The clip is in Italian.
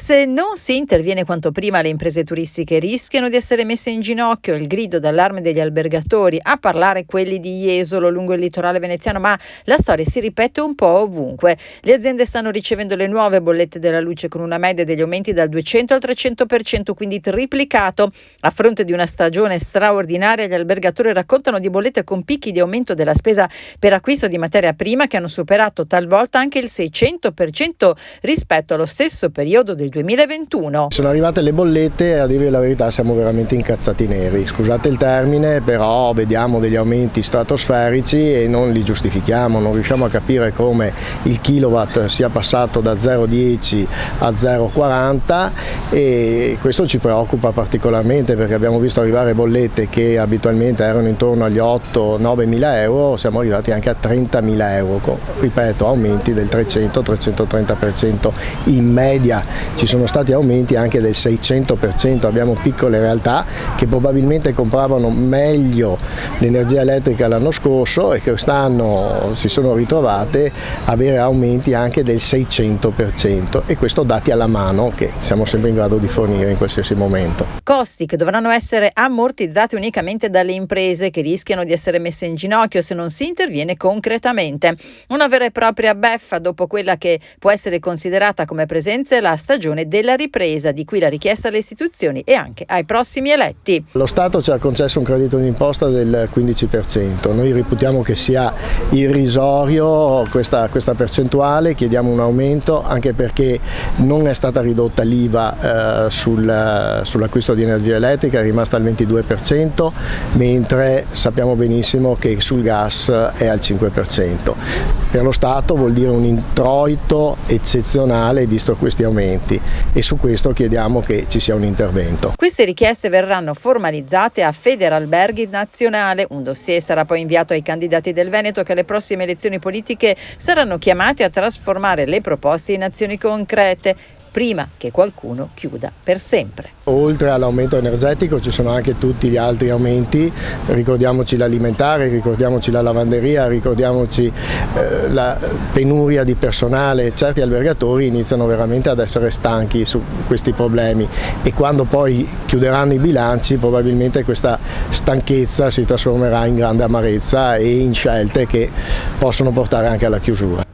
Se non si interviene quanto prima, le imprese turistiche rischiano di essere messe in ginocchio. Il grido d'allarme degli albergatori, a parlare quelli di Jesolo lungo il litorale veneziano, ma la storia si ripete un po' ovunque. Le aziende stanno ricevendo le nuove bollette della luce con una media degli aumenti dal 200 al 300%, quindi triplicato. A fronte di una stagione straordinaria, gli albergatori raccontano di bollette con picchi di aumento della spesa per acquisto di materia prima che hanno superato talvolta anche il 600% rispetto allo stesso periodo del 2021. Sono arrivate le bollette e a dire la verità siamo veramente incazzati neri, scusate il termine, però vediamo degli aumenti stratosferici e non li giustifichiamo, non riusciamo a capire come il kilowatt sia passato da 0,10 a 0,40 e questo ci preoccupa particolarmente perché abbiamo visto arrivare bollette che abitualmente erano intorno agli 8-9 mila euro, siamo arrivati anche a 30 mila euro, ripeto, aumenti del 300-330% in media. Ci sono stati aumenti anche del 600%, abbiamo piccole realtà che probabilmente compravano meglio l'energia elettrica l'anno scorso e che quest'anno si sono ritrovate a avere aumenti anche del 600% e questo dati alla mano che siamo sempre in grado di fornire in qualsiasi momento. Costi che dovranno essere ammortizzati unicamente dalle imprese che rischiano di essere messe in ginocchio se non si interviene concretamente. Una vera e propria beffa dopo quella che può essere considerata come presenza la stagione della ripresa, di cui la richiesta alle istituzioni e anche ai prossimi eletti. Lo Stato ci ha concesso un credito d'imposta del 15%, noi reputiamo che sia irrisorio questa percentuale, chiediamo un aumento anche perché non è stata ridotta l'IVA sull'acquisto di energia elettrica, è rimasta al 22%, mentre sappiamo benissimo che sul gas è al 5%. Per lo Stato vuol dire un introito eccezionale visto questi aumenti e su questo chiediamo che ci sia un intervento. Queste richieste verranno formalizzate a Federalberghi Nazionale. Un dossier sarà poi inviato ai candidati del Veneto che alle prossime elezioni politiche saranno chiamati a trasformare le proposte in azioni concrete prima che qualcuno chiuda per sempre. Oltre all'aumento energetico ci sono anche tutti gli altri aumenti, ricordiamoci l'alimentare, ricordiamoci la lavanderia, ricordiamoci la penuria di personale. Certi albergatori iniziano veramente ad essere stanchi su questi problemi e quando poi chiuderanno i bilanci probabilmente questa stanchezza si trasformerà in grande amarezza e in scelte che possono portare anche alla chiusura.